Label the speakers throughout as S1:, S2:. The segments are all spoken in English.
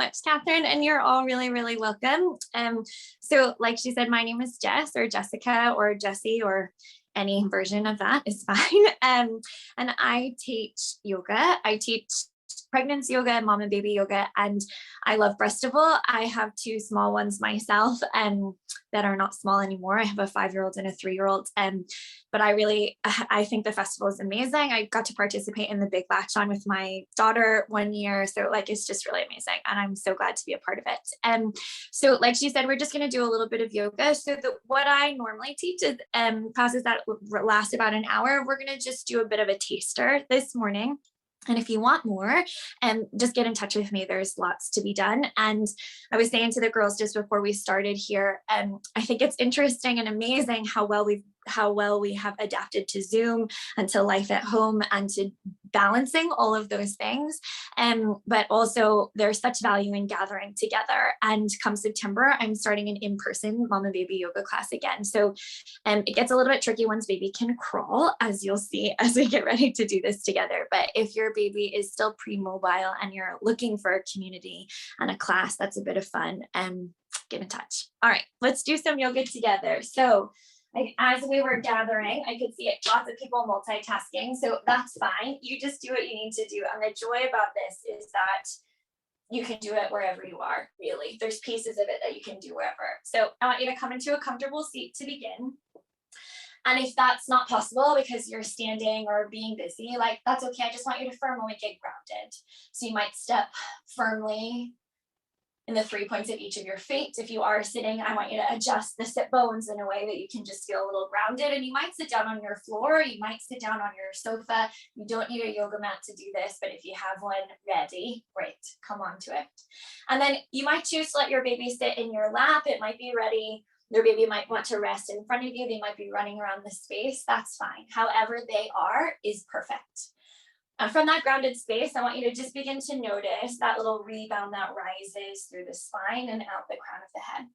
S1: much, Catherine, and you're all really, really welcome. So like she said, my name is Jess or Jessica or Jessie or any version of that is fine. And I teach yoga. I teach pregnancy yoga, mom and baby yoga, and I love Breastival. I have two small ones myself that are not small anymore. I have a 5-year-old and a 3-year-old. But I think the festival is amazing. I got to participate in the Big Latch On with my daughter 1 year. So like, it's just really amazing. And I'm so glad to be a part of it. So like she said, we're just going to do a little bit of yoga. So what I normally teach is classes that last about an hour. We're going to just do a bit of a taster this morning. And if you want more, just get in touch with me. There's lots to be done. And I was saying to the girls just before we started here, I think it's interesting and amazing how well we have adapted to Zoom and to life at home and to balancing all of those things. But also there's such value in gathering together. And come September, I'm starting an in-person mom and baby yoga class again. So it gets a little bit tricky once baby can crawl, as you'll see as we get ready to do this together. But if your baby is still pre-mobile and you're looking for a community and a class that's a bit of fun, get in touch. All right, let's do some yoga together. So as we were gathering, I could see it, lots of people multitasking, so that's fine. You just do what you need to do. And the joy about this is that you can do it wherever you are, really. There's pieces of it that you can do wherever. So I want you to come into a comfortable seat to begin. And if that's not possible because you're standing or being busy, like that's okay. I just want you to firmly get grounded. So you might step firmly in the 3 points of each of your feet. If you are sitting, I want you to adjust the sit bones in a way that you can just feel a little grounded. And you might sit down on your floor, you might sit down on your sofa. You don't need a yoga mat to do this, but if you have one ready, great, come on to it. And then you might choose to let your baby sit in your lap. It might be ready. Your baby might want to rest in front of you. They might be running around the space. That's fine. However they are is perfect. And from that grounded space, I want you to just begin to notice that little rebound that rises through the spine and out the crown of the head.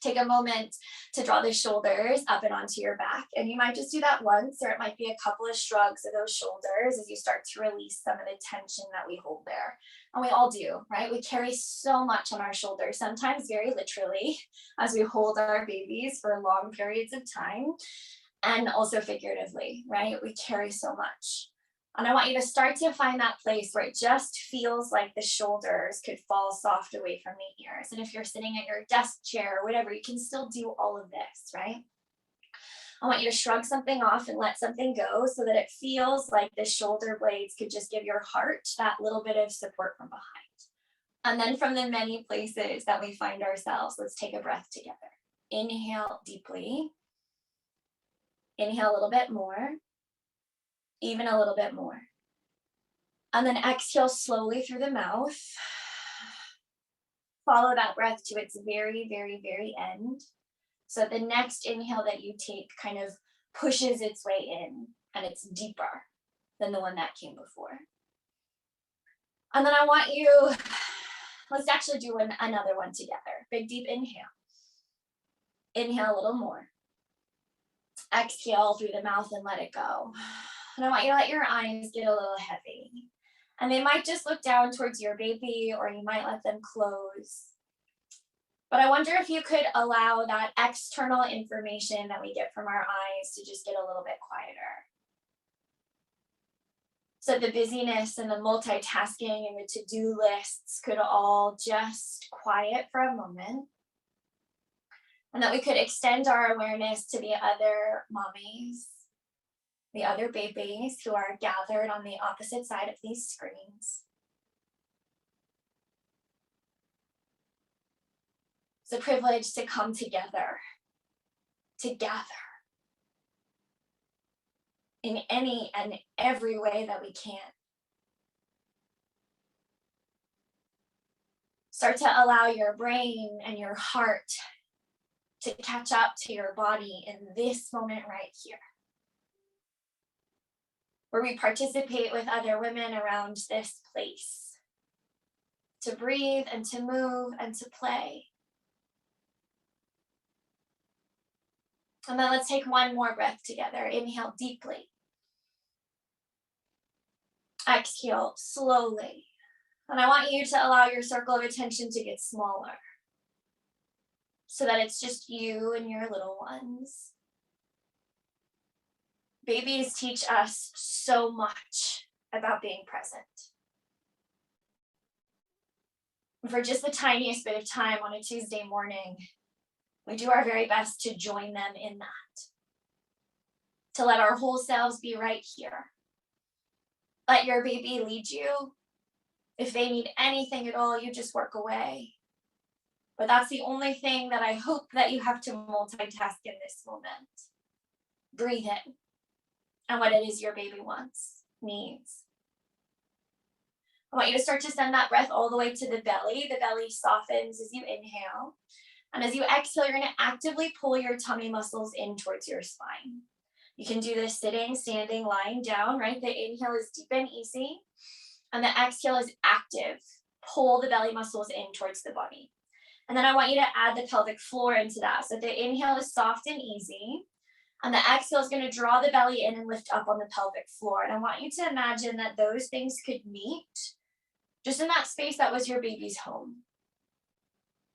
S1: Take a moment to draw the shoulders up and onto your back. And you might just do that once, or it might be a couple of shrugs of those shoulders as you start to release some of the tension that we hold there. And we all do, right? We carry so much on our shoulders, sometimes very literally, as we hold our babies for long periods of time, and also figuratively, right? We carry so much. And I want you to start to find that place where it just feels like the shoulders could fall soft away from the ears. And if you're sitting at your desk chair or whatever, you can still do all of this, right? I want you to shrug something off and let something go so that it feels like the shoulder blades could just give your heart that little bit of support from behind. And then from the many places that we find ourselves, let's take a breath together. Inhale deeply. Inhale a little bit more. Even a little bit more. And then exhale slowly through the mouth. Follow that breath to its very, very, very end. So the next inhale that you take kind of pushes its way in and it's deeper than the one that came before. And then I want you, let's actually do another one together. Big deep inhale. Inhale a little more. Exhale through the mouth and let it go. And I want you to let your eyes get a little heavy. And they might just look down towards your baby, or you might let them close. But I wonder if you could allow that external information that we get from our eyes to just get a little bit quieter. So the busyness and the multitasking and the to-do lists could all just quiet for a moment. And that we could extend our awareness to the other mommies, the other babies who are gathered on the opposite side of these screens. It's a privilege to come together in any and every way that we can. Start to allow your brain and your heart to catch up to your body in this moment right here, where we participate with other women around this place, to breathe and to move and to play. And then let's take one more breath together. Inhale deeply. Exhale slowly. And I want you to allow your circle of attention to get smaller so that it's just you and your little ones. Babies teach us so much about being present. For just the tiniest bit of time on a Tuesday morning, we do our very best to join them in that, to let our whole selves be right here. Let your baby lead you. If they need anything at all, you just work away. But that's the only thing that I hope that you have to multitask in this moment. Breathe in and what it is your baby wants, needs. I want you to start to send that breath all the way to the belly. The belly softens as you inhale. And as you exhale, you're going to actively pull your tummy muscles in towards your spine. You can do this sitting, standing, lying down, right? The inhale is deep and easy. And the exhale is active. Pull the belly muscles in towards the body. And then I want you to add the pelvic floor into that. So the inhale is soft and easy. And the exhale is going to draw the belly in and lift up on the pelvic floor. And I want you to imagine that those things could meet just in that space that was your baby's home.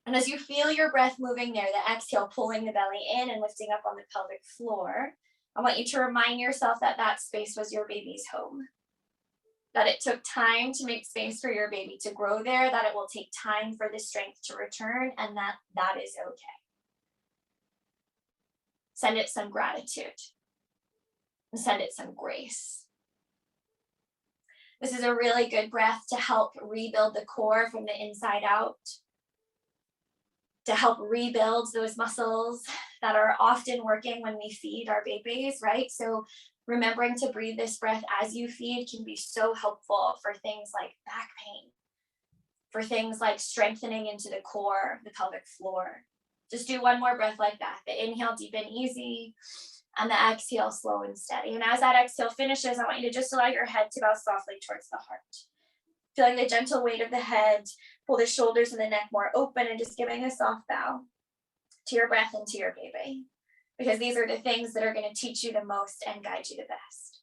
S1: And as you feel your breath moving there, the exhale pulling the belly in and lifting up on the pelvic floor, I want you to remind yourself that that space was your baby's home. That it took time to make space for your baby to grow there, that it will take time for the strength to return, and that is okay. Send it some gratitude and send it some grace. This is a really good breath to help rebuild the core from the inside out, to help rebuild those muscles that are often working when we feed our babies, right? So remembering to breathe this breath as you feed can be so helpful for things like back pain, for things like strengthening into the core, the pelvic floor. Just do one more breath like that. The inhale deep and easy, and the exhale slow and steady. And as that exhale finishes, I want you to just allow your head to bow softly towards the heart. Feeling the gentle weight of the head, pull the shoulders and the neck more open, and just giving a soft bow to your breath and to your baby. Because these are the things that are going to teach you the most and guide you the best.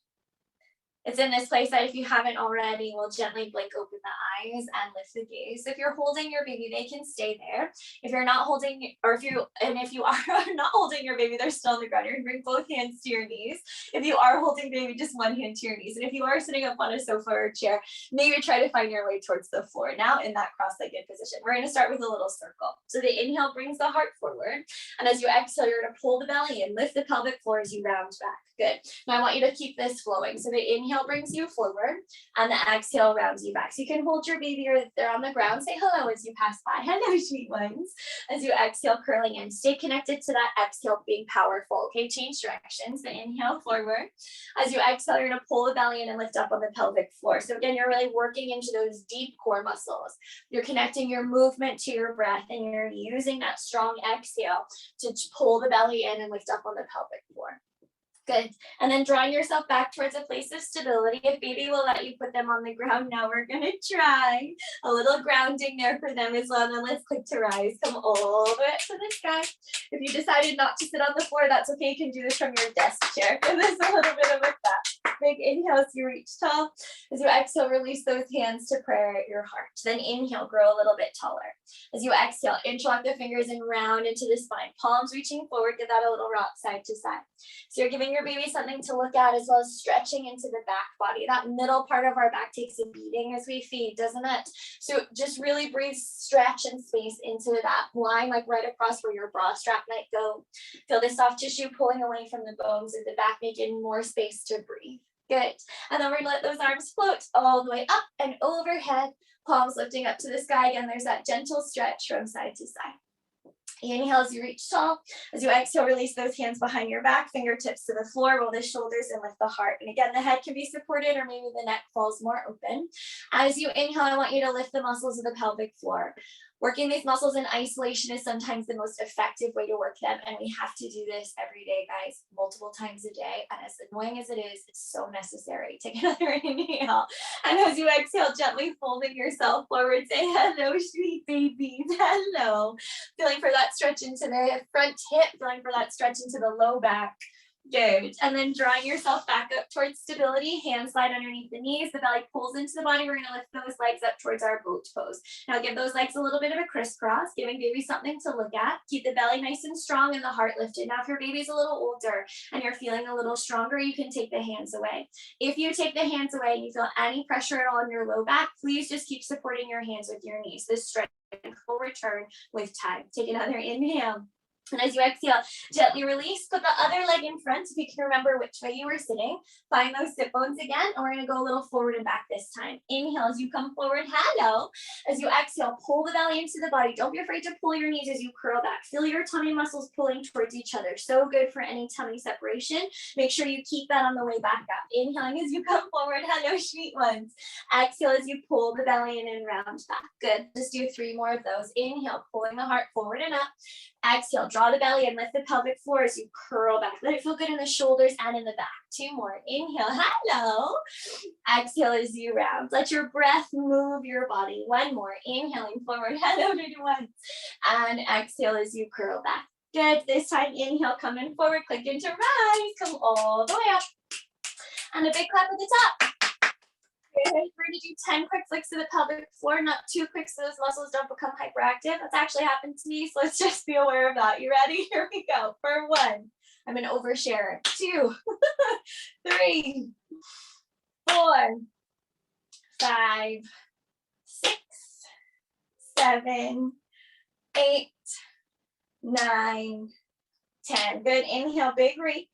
S1: It's in this place that if you haven't already, we'll gently blink open the eyes and lift the gaze. If you're holding your baby, they can stay there. If you're not holding, or if you are not holding your baby, they're still on the ground. You're going to bring both hands to your knees. If you are holding baby, just one hand to your knees. And if you are sitting up on a sofa or a chair, maybe try to find your way towards the floor. Now in that cross-legged position, we're going to start with a little circle. So the inhale brings the heart forward. And as you exhale, you're going to pull the belly in, lift the pelvic floor as you round back. Good. Now I want you to keep this flowing. So the inhale brings you forward and the exhale rounds you back. So you can hold your baby, or if they're on the ground, say hello as you pass by. Hello, sweet ones. As you exhale, curling in. Stay connected to that exhale, being powerful. Okay, change directions. The inhale forward. As you exhale, you're going to pull the belly in and lift up on the pelvic floor. So again, you're really working into those deep core muscles. You're connecting your movement to your breath, and you're using that strong exhale to pull the belly in and lift up on the pelvic floor. Good. And then drawing yourself back towards a place of stability. If baby will let you put them on the ground, now we're going to try a little grounding there for them as well. And then let's click to rise. Come all the way up to the sky. If you decided not to sit on the floor, that's okay. You can do this from your desk chair. Give this a little bit of a clap. Big inhale as you reach tall. As you exhale, release those hands to prayer at your heart. Then inhale, grow a little bit taller. As you exhale, interlock the fingers and round into the spine. Palms reaching forward. Give that a little rock side to side. So you're giving your baby something to look at, as well as stretching into the back body. That middle part of our back takes a beating as we feed, doesn't it? So just really breathe stretch and space into that line, like right across where your bra strap might go. Feel the soft tissue pulling away from the bones of the back, making more space to breathe. Good. And then we're going to let those arms float all the way up and overhead, palms lifting up to the sky. Again, there's that gentle stretch from side to side. Inhale as you reach tall. As you exhale, release those hands behind your back, fingertips to the floor, roll the shoulders and lift the heart. And again, the head can be supported, or maybe the neck falls more open. As you inhale, I want you to lift the muscles of the pelvic floor. Working these muscles in isolation is sometimes the most effective way to work them. And we have to do this every day, guys, multiple times a day. And as annoying as it is, it's so necessary. Take another inhale. And as you exhale, gently folding yourself forward, say, hello, sweet babies. Hello. Feeling for that stretch into the front hip, feeling for that stretch into the low back. Good. And then drawing yourself back up towards stability, hands slide underneath the knees, the belly pulls into the body. We're going to lift those legs up towards our boat pose. Now give those legs a little bit of a crisscross, giving baby something to look at. Keep the belly nice and strong and the heart lifted. Now if your baby's a little older and you're feeling a little stronger, you can take the hands away. If you take the hands away and you feel any pressure at all in your low back, please just keep supporting your hands with your knees. This strength will return with time. Take another inhale. And as you exhale, gently release, put the other leg in front if you can remember which way you were sitting. Find those sit bones again, and we're going to go a little forward and back this time. Inhale as you come forward, hello. As you exhale, pull the belly into the body. Don't be afraid to pull your knees as you curl back. Feel your tummy muscles pulling towards each other. So good for any tummy separation. Make sure you keep that on the way back up. Inhaling as you come forward, hello, sweet ones. Exhale as you pull the belly in and round back. Good. Just do 3 more of those. Inhale, pulling the heart forward and up. Exhale, draw the belly and lift the pelvic floor as you curl back. Let it feel good in the shoulders and in the back. 2 more. Inhale, hello. Exhale as you round. Let your breath move your body. 1 more. Inhaling forward, hello to do 1. And exhale as you curl back. Good. This time, inhale, coming forward, click into rise. Come all the way up. And a big clap at the top. Good. We're going to do 10 quick flicks to the pelvic floor, not too quick so those muscles don't become hyperactive. That's actually happened to me, so let's just be aware of that. You ready? Here we go. For 1, I'm an overshare. 2, 3, 4, 5, 6, 7, 8, 9, 10. Good. Inhale, big reach.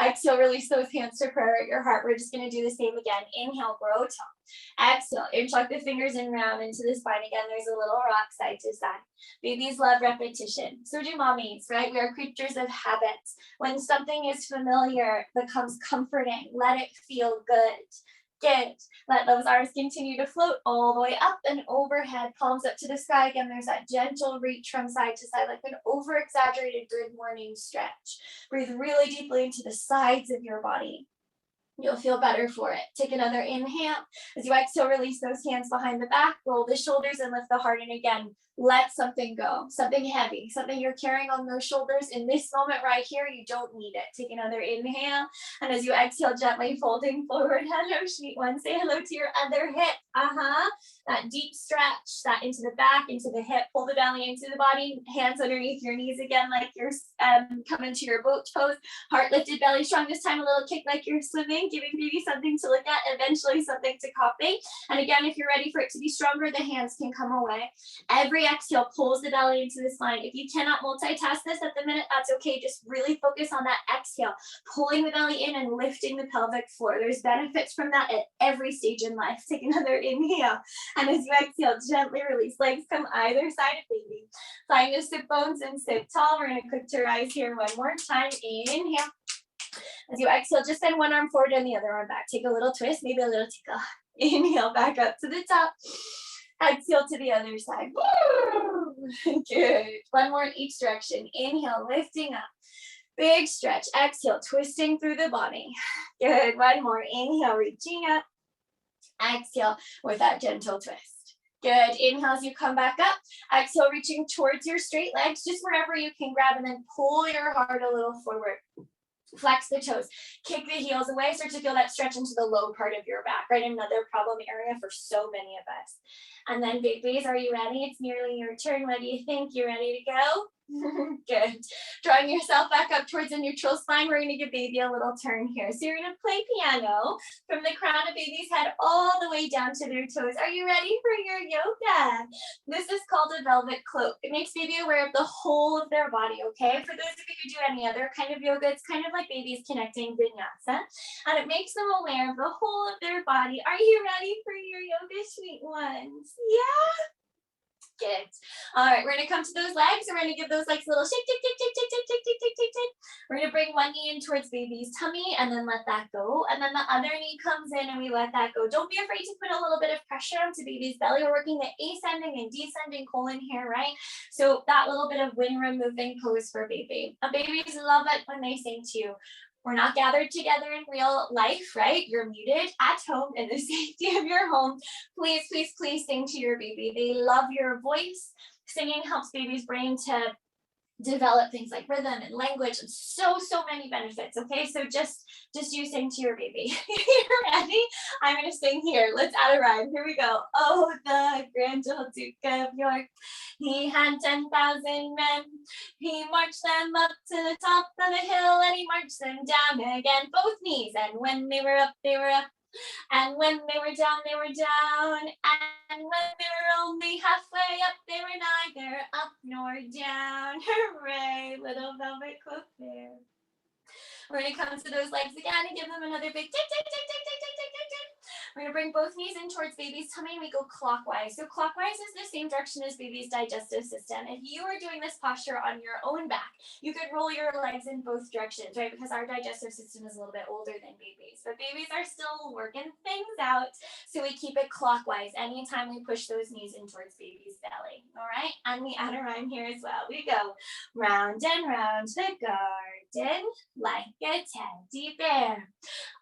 S1: Exhale, release those hands to prayer at your heart. We're just going to do the same again. Inhale, grow tall. Exhale, interlock the fingers and round into the spine again. There's a little rock side to side. Babies love repetition. So do mommies, right? We are creatures of habits. When something is familiar, it becomes comforting. Let it feel good. Good. Let those arms continue to float all the way up and overhead, palms up to the sky. Again, there's that gentle reach from side to side, like an over-exaggerated good morning stretch. Breathe really deeply into the sides of your body. You'll feel better for it. Take another inhale. As you exhale, release those hands behind the back, roll the shoulders and lift the heart. And again, let something go, something heavy, something you're carrying on those shoulders. In this moment right here, you don't need it. Take another inhale. And as you exhale, gently folding forward. Hello, sweet one. Say hello to your other hip. That deep stretch, that into the back, into the hip. Pull the belly into the body. Hands underneath your knees again, like you're coming to your boat pose. Heart lifted, belly strong. This time a little kick like you're swimming, giving baby something to look at, eventually something to copy. And again, if you're ready for it to be stronger, the hands can come away. Every exhale pulls the belly into the spine. If you cannot multitask this at the minute, that's okay. Just really focus on that exhale, pulling the belly in and lifting the pelvic floor. There's benefits from that at every stage in life. Take another inhale. And as you exhale, gently release. Legs come either side of baby. Find your sit bones and sit tall. We're going to click to rise here 1 more time. Inhale. As you exhale, just send 1 arm forward and the other arm back. Take a little twist, maybe a little tickle. Inhale, back up to the top. Exhale to the other side. Good. 1 more in each direction. Inhale, lifting up. Big stretch. Exhale, twisting through the body. Good. 1 more. Inhale, reaching up. Exhale with that gentle twist. Good. Inhale as you come back up. Exhale, reaching towards your straight legs, just wherever you can grab, and then pull your heart a little forward. Flex the toes, kick the heels away, start to feel that stretch into the low part of your back, right? Another problem area for so many of us. And then babies, are you ready? It's nearly your turn. What do you think? You ready to go? Good. Drawing yourself back up towards a neutral spine. We're going to give baby a little turn here. So you're going to play piano from the crown of baby's head all the way down to their toes. Are you ready for your yoga? This is called a velvet cloak. It makes baby aware of the whole of their body, okay? For those of you who do any other kind of yoga, it's kind of like babies connecting vinyasa. And it makes them aware of the whole of their body. Are you ready for your yoga, sweet ones? Yeah? Good. All right, we're going to come to those legs. We're going to give those legs a little shake, shake, shake, shake, shake, shake, shake, shake, shake, shake, shake. We're going to bring 1 knee in towards baby's tummy and then let that go. And then the other knee comes in and we let that go. Don't be afraid to put a little bit of pressure onto baby's belly. We're working the ascending and descending colon here, right? So that little bit of wind removing pose for baby. Babies love it when they sing to you. We're not gathered together in real life, right? You're muted at home in the safety of your home. Please, please, please sing to your baby. They love your voice. Singing helps baby's brain to develop things like rhythm and language and so many benefits. Okay, so just you sing to your baby. You ready? I'm gonna sing here. Let's add a rhyme. Here we go. Oh, the grand old Duke of York, he had 10,000 men. He marched them up to the top of a hill, and he marched them down again, both knees. And when they were up, they were up. And when they were down, they were down. And when they were only halfway up, they were neither up nor down. Hooray, little velvet cloak there. We're going to come to those legs again and give them another big tick, tick, tick, tick, tick, tick, tick, tick, tick. We're going to bring both knees in towards baby's tummy, and we go clockwise. So clockwise is the same direction as baby's digestive system. If you are doing this posture on your own back, you could roll your legs in both directions, right? Because our digestive system is a little bit older than babies, but babies are still working things out. So we keep it clockwise anytime we push those knees in towards baby's belly. All right. And we add a rhyme here as well. We go round and round the garden like a teddy bear.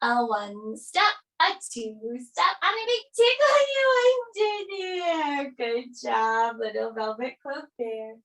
S1: A one step, a two step, and a big tickle you under there. Good job, little velvet cloak there.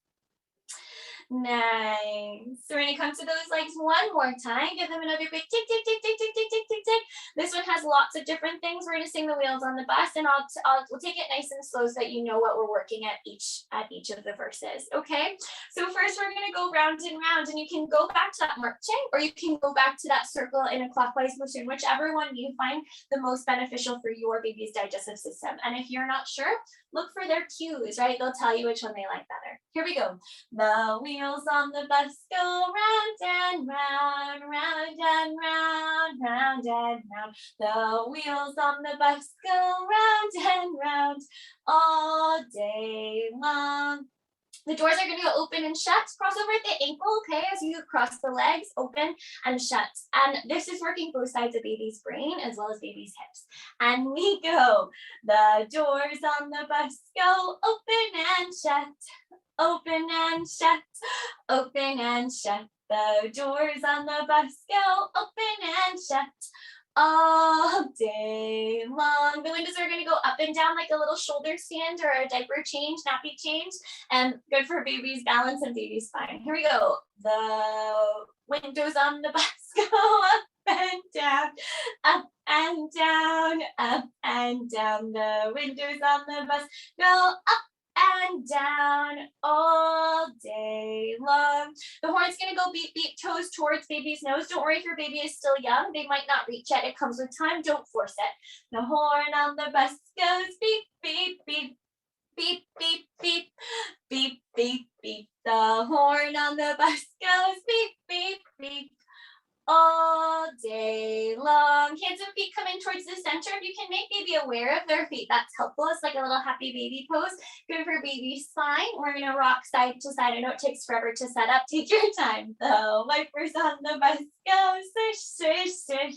S1: Nice. So we're going to come to those legs one more time. Give them another big tick, tick, tick, tick, tick, tick, tick, tick, tick. This one has lots of different things. We're going to sing the wheels on the bus, and we'll take it nice and slow so that you know what we're working at each of the verses. Okay. So first we're going to go round and round, and you can go back to that marching, or you can go back to that circle in a clockwise motion, whichever one you find the most beneficial for your baby's digestive system. And if you're not sure, look for their cues, right? They'll tell you which one they like better. Here we go. The wheels on the bus go round and round, round and round, round and round. The wheels on the bus go round and round all day long. The doors are going to go open and shut. Cross over at the ankle, okay, as you cross the legs, open and shut. And this is working both sides of baby's brain as well as baby's hips. And we go. The doors on the bus go open and shut. Open and shut, open and shut. The doors on the bus go open and shut all day long. The windows are going to go up and down like a little shoulder stand or a diaper change, nappy change, and good for baby's balance and baby's spine. Here we go. The windows on the bus go up and down, up and down, up and down. The windows on the bus go up and down all day long. The horn's going to go beep, beep, toes towards baby's nose. Don't worry if your baby is still young. They might not reach yet. It comes with time. Don't force it. The horn on the bus goes beep, beep, beep, beep, beep, beep, beep, beep, beep. The horn on the bus goes beep, beep, beep, all day long. Hands and feet come in towards the center. If you can make baby aware of their feet, that's helpful. It's like a little happy baby pose. Good for baby's spine. We're going to rock side to side. I know it takes forever to set up. Take your time. The wipers on the bus go swish, swish, swish,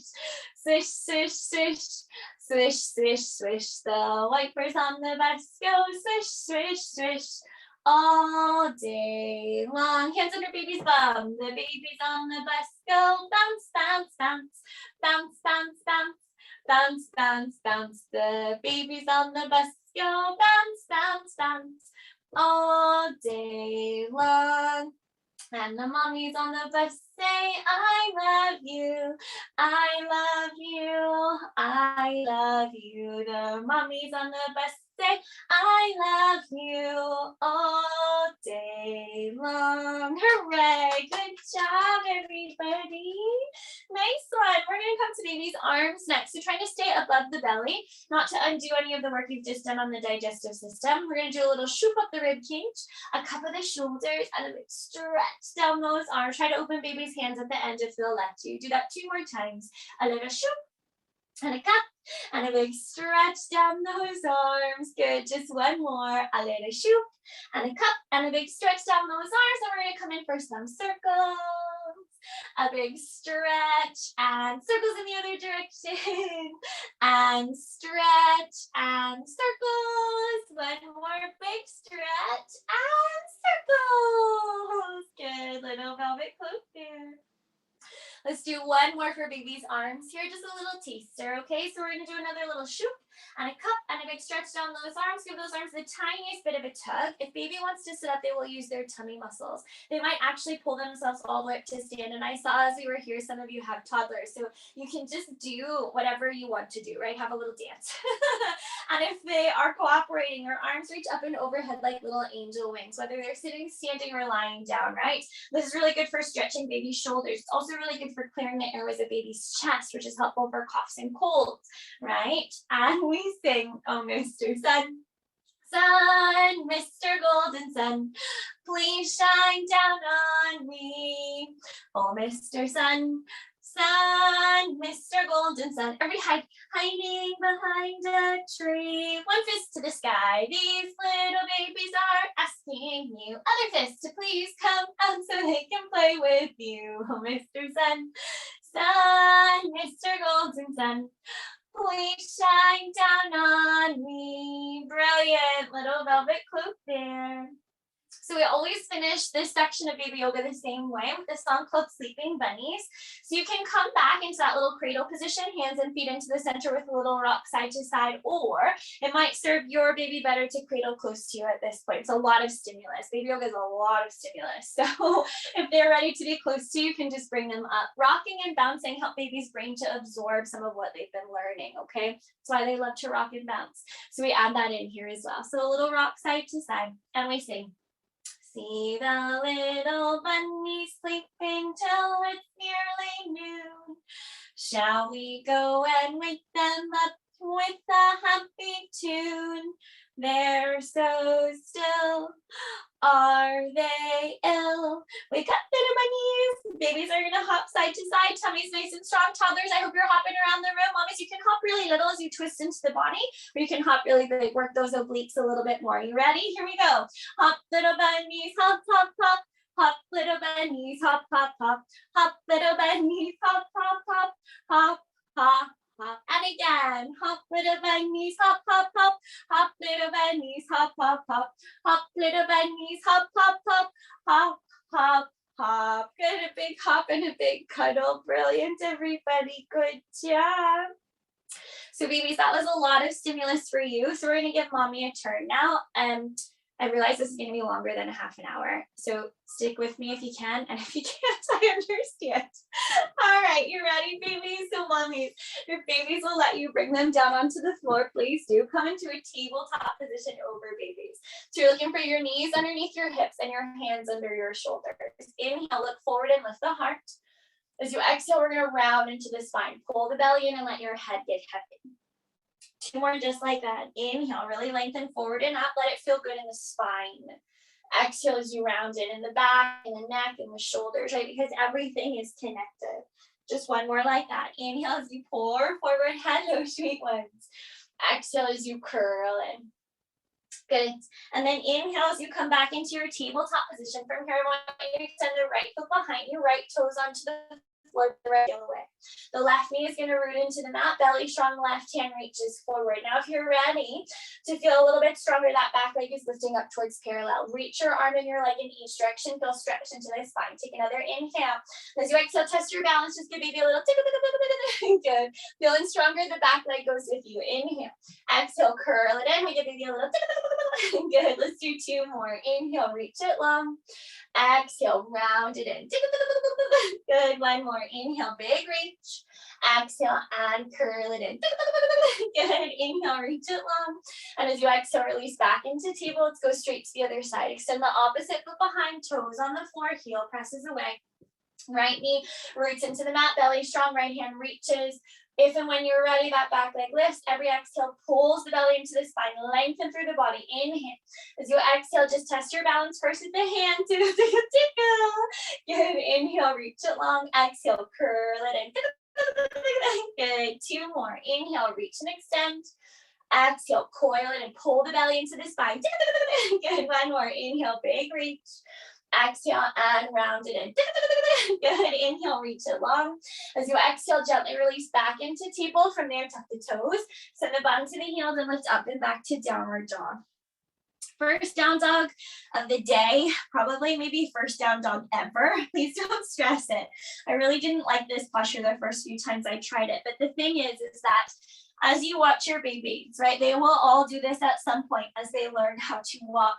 S1: swish, swish, swish, swish, swish, swish. The wipers on the bus go swish, swish, swish, all day long. Hands under baby's bum. The babies on the bus go bounce, bounce, bounce, bounce, bounce, bounce, bounce, bounce, bounce. The babies on the bus go bounce, bounce, bounce, all day long. And the mommies on the bus say, I love you, I love you, I love you. The mommies on the bus say, I love you all day long. Hooray, good job, everybody. Nice one. We're going to come to baby's arms next. So trying to stay above the belly, not to undo any of the work you've just done on the digestive system. We're going to do a little shoop up the rib cage, a cup of the shoulders, and a big stretch down those arms. Try to open baby's hands at the end if they'll let you. Do that 2 more times. A little shoop and a cup and a big stretch down those arms. Good. Just one more. A little shoop and a cup and a big stretch down those arms. And we're going to come in for some circles. A big stretch and circles in the other direction. And stretch and circles. One more big stretch and circles. Good. Little velvet cloak there. Let's do one more for baby's arms here, just a little taster, okay? So we're gonna do another little shoop and a cup and find a big stretch down those arms. Give those arms the tiniest bit of a tug. If baby wants to sit up, they will use their tummy muscles. They might actually pull themselves all the way up to stand. And I saw as we were here, some of you have toddlers. So you can just do whatever you want to do, right? Have a little dance. And if they are cooperating, your arms reach up and overhead like little angel wings, whether they're sitting, standing, or lying down, right? This is really good for stretching baby's shoulders. It's also really good for clearing the airways of baby's chest, which is helpful for coughs and colds, right? And we sing, oh, Mr. Sun, sun, Mr. Golden Sun, please shine down on me. Oh, Mr. Sun, sun, Mr. Golden Sun. Everybody hiding behind a tree. One fist to the sky. These little babies are asking you. Other fist to please come out so they can play with you. Oh, Mr. Sun, sun, Mr. Golden Sun, please shine down on me. Brilliant little velvet cloak there. So we always finish this section of baby yoga the same way with this song called Sleeping Bunnies. So you can come back into that little cradle position, hands and feet into the center with a little rock side to side, or it might serve your baby better to cradle close to you at this point. It's a lot of stimulus. Baby yoga is a lot of stimulus. So if they're ready to be close to you, you can just bring them up. Rocking and bouncing help baby's brain to absorb some of what they've been learning, okay? That's why they love to rock and bounce. So we add that in here as well. So a little rock side to side, and we sing. See the little bunnies sleeping till it's nearly noon. Shall we go and wake them up with a happy tune? They're so still. Are they ill? Wake up, little bunnies. Babies are gonna hop side to side. Tummy's nice and strong. Toddlers, I hope you're hopping around the room. Mommies, you can hop really little as you twist into the body, or you can hop really big. Work those obliques a little bit more. You ready? Here we go. Hop, little bunnies, hop, hop, hop. Hop, little bunnies, hop, hop, hop. Hop, little bunnies, hop, hop, hop. Hop, hop. Hop, and again, hop, little bunnies, hop, hop, hop, hop, little bunnies, hop, hop, hop, hop, little bunnies, hop, hop, hop, hop, hop, hop. Good, a big hop and a big cuddle. Brilliant, everybody. Good job. So babies, that was a lot of stimulus for you. So we're gonna give mommy a turn now. I realize this is going to be longer than a half an hour, so stick with me if you can, and if you can't, I understand. All right, you ready, babies? So mommies, if babies will let you bring them down onto the floor, please do. Come into a tabletop position over babies. So you're looking for your knees underneath your hips and your hands under your shoulders. Inhale, look forward and lift the heart. As you exhale, we're going to round into the spine. Pull the belly in and let your head get heavy. Two more just like that. Inhale, really lengthen forward and up. Let it feel good in the spine. Exhale as you round it in the back and the neck and the shoulders, right? Because everything is connected. Just one more like that. Inhale as you pour forward. Hello, sweet ones. Exhale as you curl in. Good. And then inhale as you come back into your tabletop position. From here, I want you to extend the right foot behind you, right toes onto the floor the right way. The left knee is going to root into the mat, belly strong, left hand reaches forward. Now, if you're ready to feel a little bit stronger, that back leg is lifting up towards parallel. Reach your arm and your leg in each direction. Feel stretched into the spine. Take another inhale. As you exhale, test your balance. Just give baby a little good. Feeling stronger, the back leg goes with you. Inhale. Exhale, curl it in. We give baby a little good. Let's do two more. Inhale, reach it long. Exhale, round it in. Good. One more. Inhale, big reach. Exhale and curl it in. Good. Inhale, reach it long. And as you exhale, release back into table. Let's go straight to the other side. Extend the opposite foot behind, toes on the floor, heel presses away. Right knee roots into the mat, belly strong, right hand reaches. If and when you're ready, that back leg lifts. Every exhale pulls the belly into the spine, lengthen through the body. Inhale. As you exhale, just test your balance first with the hand. Good. Inhale, reach it long. Exhale, curl it in. Good. Two more. Inhale, reach and extend. Exhale, coil it and pull the belly into the spine. Good. One more. Inhale, big reach. Exhale and round it in. Good. Inhale, reach it long. As you exhale, gently release back into table. From there, tuck the toes. Send the bottom to the heels and lift up and back to downward dog. First down dog of the day, probably maybe first down dog ever. Please don't stress it. I really didn't like this posture the first few times I tried it. But the thing is that as you watch your babies, right? They will all do this at some point as they learn how to walk.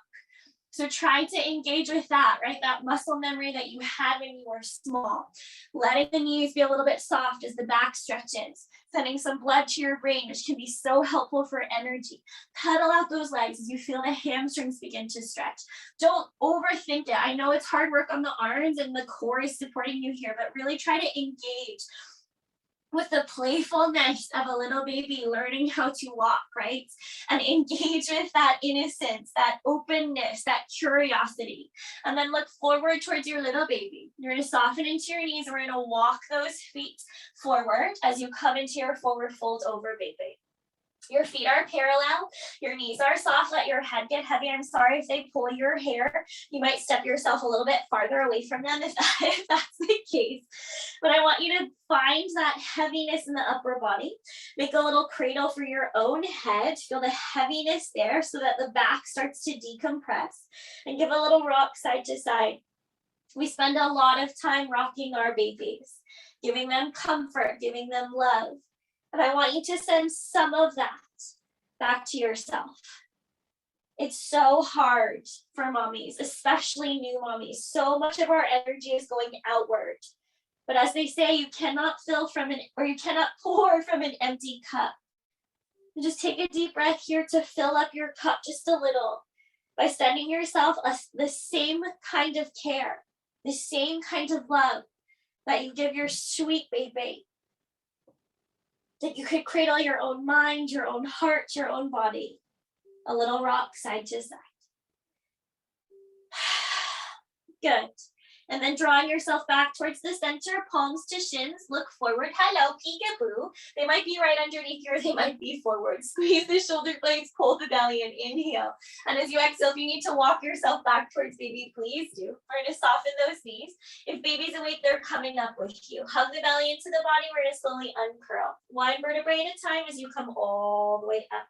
S1: So try to engage with that, right? That muscle memory that you had when you were small. Letting the knees be a little bit soft as the back stretches. Sending some blood to your brain, which can be so helpful for energy. Pedal out those legs as you feel the hamstrings begin to stretch. Don't overthink it. I know it's hard work on the arms and the core is supporting you here, but really try to engage with the playfulness of a little baby learning how to walk, right? And engage with that innocence, that openness, that curiosity. And then look forward towards your little baby. You're gonna soften into your knees and we're gonna walk those feet forward as you come into your forward fold over baby. Your feet are parallel, your knees are soft, let your head get heavy. I'm sorry if they pull your hair. You might step yourself a little bit farther away from them if that's the case. But I want you to find that heaviness in the upper body. Make a little cradle for your own head. Feel the heaviness there so that the back starts to decompress. And give a little rock side to side. We spend a lot of time rocking our babies, giving them comfort, giving them love. And I want you to send some of that back to yourself. It's so hard for mommies, especially new mommies. So much of our energy is going outward. But as they say, you cannot pour from an empty cup. And just take a deep breath here to fill up your cup just a little by sending yourself the same kind of care, the same kind of love that you give your sweet baby. That you could cradle your own mind, your own heart, your own body. A little rock side to side. Good. And then drawing yourself back towards the center, palms to shins, look forward. Hello, peekaboo. They might be right underneath you or they might be forward. Squeeze the shoulder blades, pull the belly and inhale. And as you exhale, if you need to walk yourself back towards baby, please do. We're going to soften those knees. If baby's awake, they're coming up with you. Hug the belly into the body. We're going to slowly uncurl. One vertebrae at a time as you come all the way up.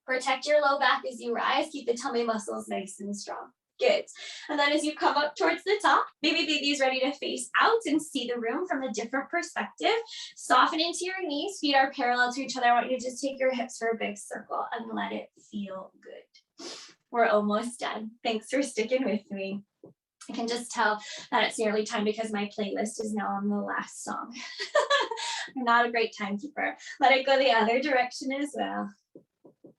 S1: Protect your low back as you rise. Keep the tummy muscles nice and strong. Good. And then as you come up towards the top, baby is ready to face out and see the room from a different perspective. Soften into your knees. Feet are parallel to each other. I want you to just take your hips for a big circle and let it feel good. We're almost done. Thanks for sticking with me. I can just tell that it's nearly time because my playlist is now on the last song. I'm not a great timekeeper. Let it go the other direction as well.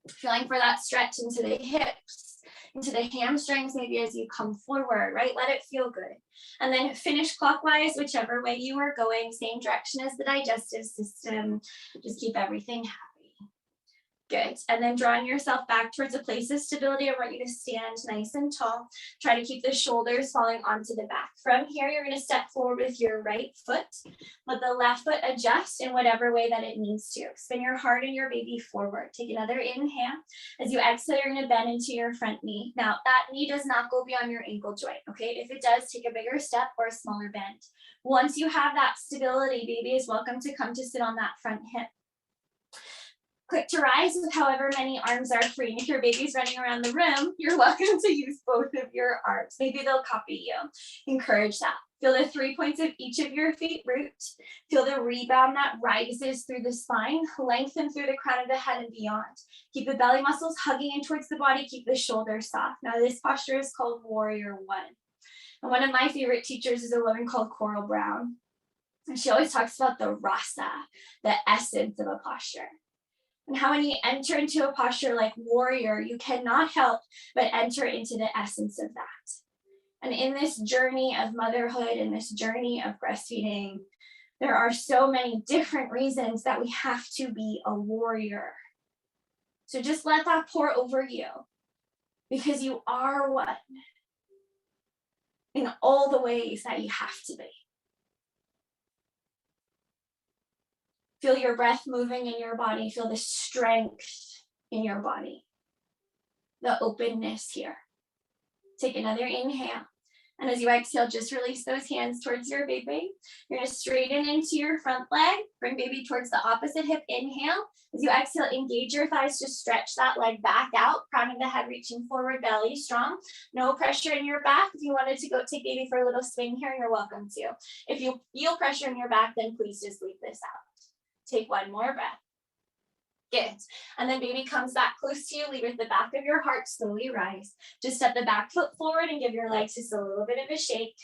S1: Feeling for that stretch into the hips, into the hamstrings, maybe as you come forward, right? Let it feel good. And then finish clockwise, whichever way you are going, same direction as the digestive system. Just keep everything happy. Good. And then drawing yourself back towards a place of stability. I want you to stand nice and tall. Try to keep the shoulders falling onto the back. From here, you're going to step forward with your right foot. Let the left foot adjust in whatever way that it needs to. Spin your heart and your baby forward. Take another inhale. As you exhale, you're going to bend into your front knee. Now, that knee does not go beyond your ankle joint, okay? If it does, take a bigger step or a smaller bend. Once you have that stability, baby is welcome to come to sit on that front hip. Click to rise with however many arms are free. And if your baby's running around the room, you're welcome to use both of your arms. Maybe they'll copy you. Encourage that. Feel the 3 points of each of your feet root. Feel the rebound that rises through the spine, lengthen through the crown of the head and beyond. Keep the belly muscles hugging in towards the body. Keep the shoulders soft. Now this posture is called Warrior One. And one of my favorite teachers is a woman called Coral Brown. And she always talks about the rasa, the essence of a posture. And how when you enter into a posture like warrior, you cannot help but enter into the essence of that. And in this journey of motherhood, in this journey of breastfeeding, there are so many different reasons that we have to be a warrior. So just let that pour over you, because you are one in all the ways that you have to be. Feel your breath moving in your body. Feel the strength in your body. The openness here. Take another inhale. And as you exhale, just release those hands towards your baby. You're going to straighten into your front leg. Bring baby towards the opposite hip. Inhale. As you exhale, engage your thighs. Just stretch that leg back out. Crown of the head reaching forward, belly strong. No pressure in your back. If you wanted to go take baby for a little swing here, you're welcome to. If you feel pressure in your back, then please just leave this out. Take one more breath. Good. And then baby comes back close to you. Lead with the back of your heart. Slowly rise. Just step the back foot forward and give your legs just a little bit of a shake.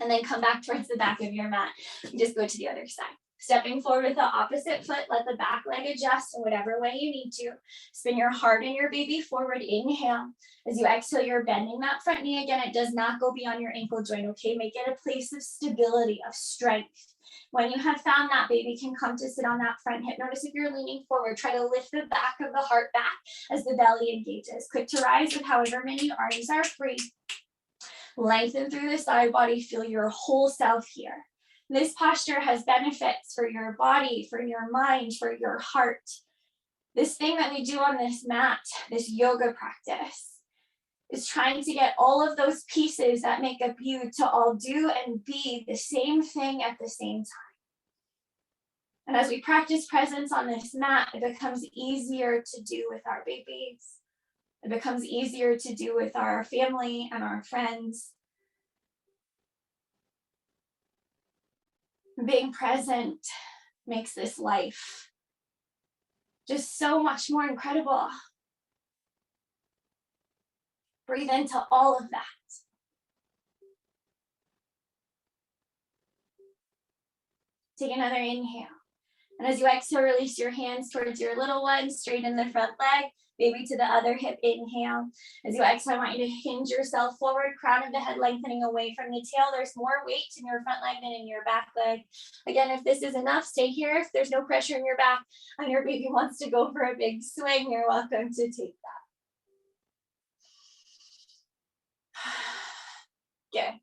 S1: And then come back towards the back of your mat. Just go to the other side. Stepping forward with the opposite foot, let the back leg adjust in whatever way you need to. Spin your heart and your baby forward. Inhale. As you exhale, you're bending that front knee. Again, it does not go beyond your ankle joint, okay? Make it a place of stability, of strength. When you have found that, baby can come to sit on that front hip. Notice if you're leaning forward, try to lift the back of the heart back as the belly engages. Quick to rise with however many arms are free. Lengthen through the side body. Feel your whole self here. This posture has benefits for your body, for your mind, for your heart. This thing that we do on this mat, this yoga practice, is trying to get all of those pieces that make up you to all do and be the same thing at the same time. And as we practice presence on this mat, it becomes easier to do with our babies. It becomes easier to do with our family and our friends. Being present makes this life just so much more incredible. Breathe into all of that. Take another inhale. And as you exhale, release your hands towards your little one, straighten the front leg, baby to the other hip, inhale. As you exhale, I want you to hinge yourself forward, crown of the head lengthening away from the tail. There's more weight in your front leg than in your back leg. Again, if this is enough, stay here. If there's no pressure in your back and your baby wants to go for a big swing, you're welcome to take that. Good.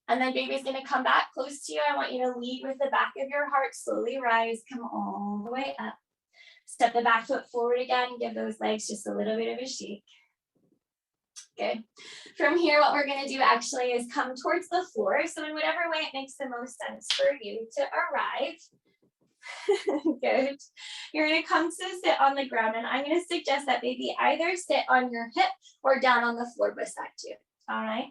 S1: And then baby's gonna come back close to you. I want you to lead with the back of your heart, slowly rise, come all the way up. Step the back foot forward again, give those legs just a little bit of a shake. Good. From here, what we're gonna do actually is come towards the floor. So in whatever way it makes the most sense for you to arrive. Good. You're gonna come to sit on the ground, and I'm gonna suggest that baby either sit on your hip or down on the floor beside you, all right?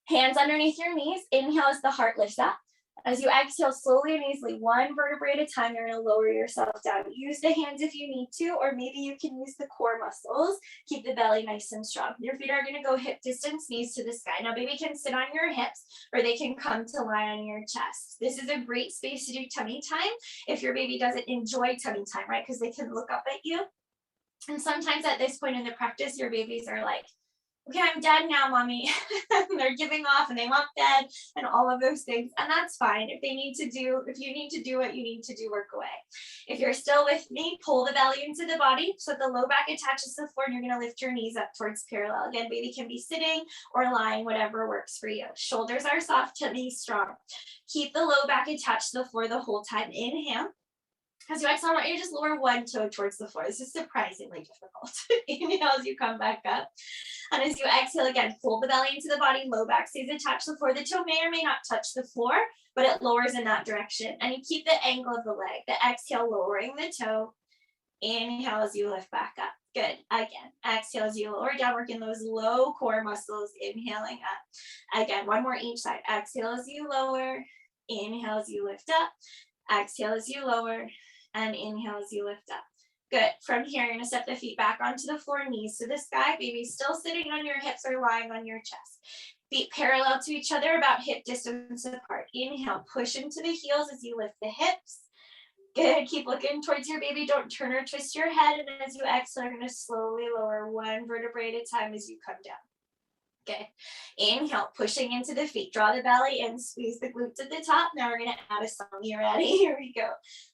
S1: Hands underneath your knees. Inhale as the heart lifts up. As you exhale slowly and easily, one vertebrae at a time, you're going to lower yourself down. Use the hands if you need to, or maybe you can use the core muscles. Keep the belly nice and strong. Your feet are going to go hip distance, knees to the sky. Now, baby can sit on your hips, or they can come to lie on your chest. This is a great space to do tummy time if your baby doesn't enjoy tummy time, right? Because they can look up at you. And sometimes at this point in the practice, your babies are like, okay, I'm dead now, mommy. They're giving off and they want bed and all of those things. And that's fine. If you need to do what you need to do, work away. If you're still with me, pull the belly into the body so that the low back attaches to the floor, and you're going to lift your knees up towards parallel. Again, baby can be sitting or lying, whatever works for you. Shoulders are soft, tummy strong. Keep the low back attached to the floor the whole time. Inhale. As you exhale, I want you to just lower one toe towards the floor. This is surprisingly difficult. Inhale as you come back up. And as you exhale again, pull the belly into the body, low back stays attached to the floor. The toe may or may not touch the floor, but it lowers in that direction. And you keep the angle of the leg. The exhale, lowering the toe. Inhale as you lift back up. Good. Again, exhale as you lower down, working those low core muscles, inhaling up. Again, one more each side. Exhale as you lower. Inhale as you lift up. Exhale as you lower. And inhale as you lift up. Good. From here, you're going to step the feet back onto the floor, knees to the sky. Baby still sitting on your hips or lying on your chest. Feet parallel to each other, about hip distance apart. Inhale, push into the heels as you lift the hips. Good. Keep looking towards your baby. Don't turn or twist your head. And as you exhale, you're going to slowly lower one vertebrae at a time as you come down. Good. Inhale, pushing into the feet. Draw the belly in, squeeze the glutes at the top. Now we're going to add a song. You ready? Here we go.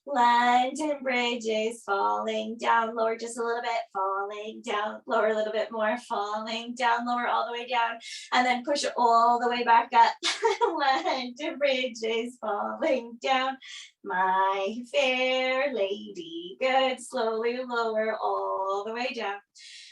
S1: London bridges falling down. Lower just a little bit. Falling down. Lower a little bit more. Falling down. Lower all the way down. And then push it all the way back up. London bridges falling down. My fair lady. Good. Slowly lower all the way down.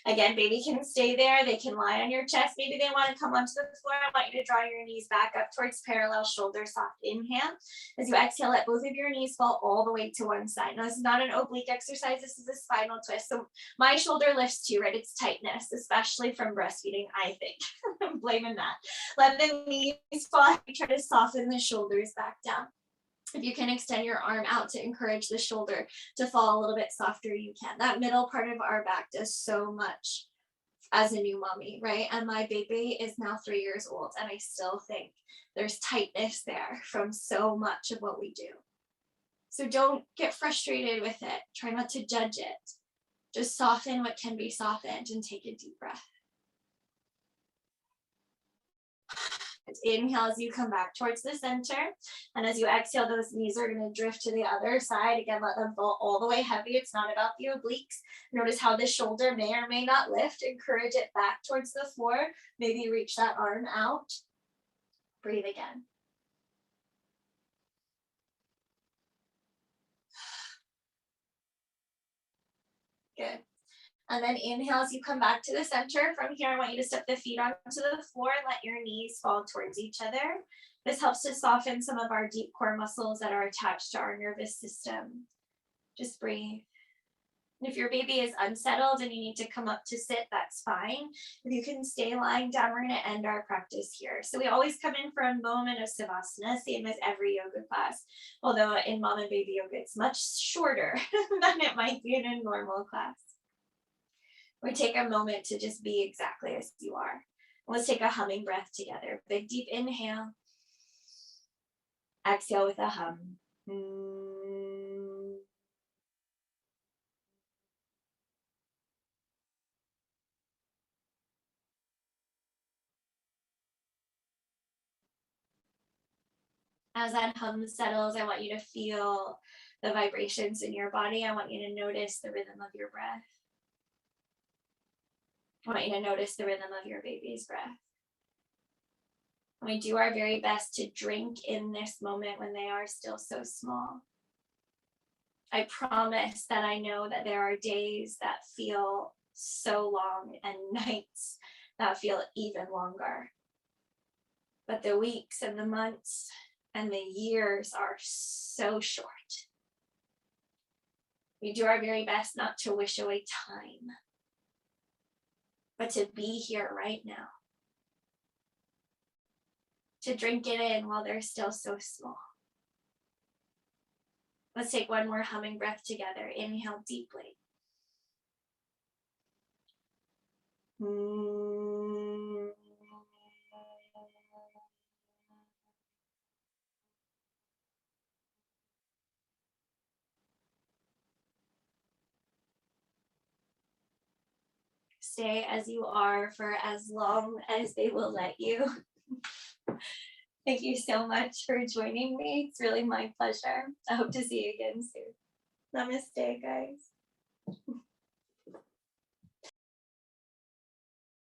S1: Again, baby can stay there. They can lie on your chest. Maybe they want to come onto the floor. I want you to draw your knees back up towards parallel, shoulders soft. Inhale. As you exhale, let both of your knees fall all the way to one side. Now, this is not an oblique exercise. This is a spinal twist. So my shoulder lifts too, right? It's tightness, especially from breastfeeding, I think. I'm blaming that. Let the knees fall. Try to soften the shoulders back down. If you can extend your arm out to encourage the shoulder to fall a little bit softer, you can. That middle part of our back does so much as a new mommy, right? And my baby is now 3 years old, and I still think there's tightness there from so much of what we do. So don't get frustrated with it. Try not to judge it. Just soften what can be softened and take a deep breath. Inhale as you come back towards the center. And as you exhale, those knees are going to drift to the other side. Again, let them fall all the way heavy. It's not about the obliques. Notice how the shoulder may or may not lift. Encourage it back towards the floor. Maybe reach that arm out. Breathe again. Good. And then inhale as you come back to the center. From here, I want you to step the feet onto the floor and let your knees fall towards each other. This helps to soften some of our deep core muscles that are attached to our nervous system. Just breathe. And if your baby is unsettled and you need to come up to sit, that's fine. If you can stay lying down, we're going to end our practice here. So we always come in for a moment of Savasana, same as every yoga class. Although in mom and baby yoga, it's much shorter than it might be in a normal class. We take a moment to just be exactly as you are. Let's take a humming breath together. Big deep inhale. Exhale with a hum. As that hum settles, I want you to feel the vibrations in your body. I want you to notice the rhythm of your breath. I want you to notice the rhythm of your baby's breath. And we do our very best to drink in this moment when they are still so small. I promise that I know that there are days that feel so long and nights that feel even longer. But the weeks and the months and the years are so short. We do our very best not to wish away time, but to be here right now. To drink it in while they're still so small. Let's take one more humming breath together. Inhale deeply. Stay as you are for as long as they will let you. Thank you so much for joining me. It's really my pleasure. I hope to see you again soon. Namaste, guys.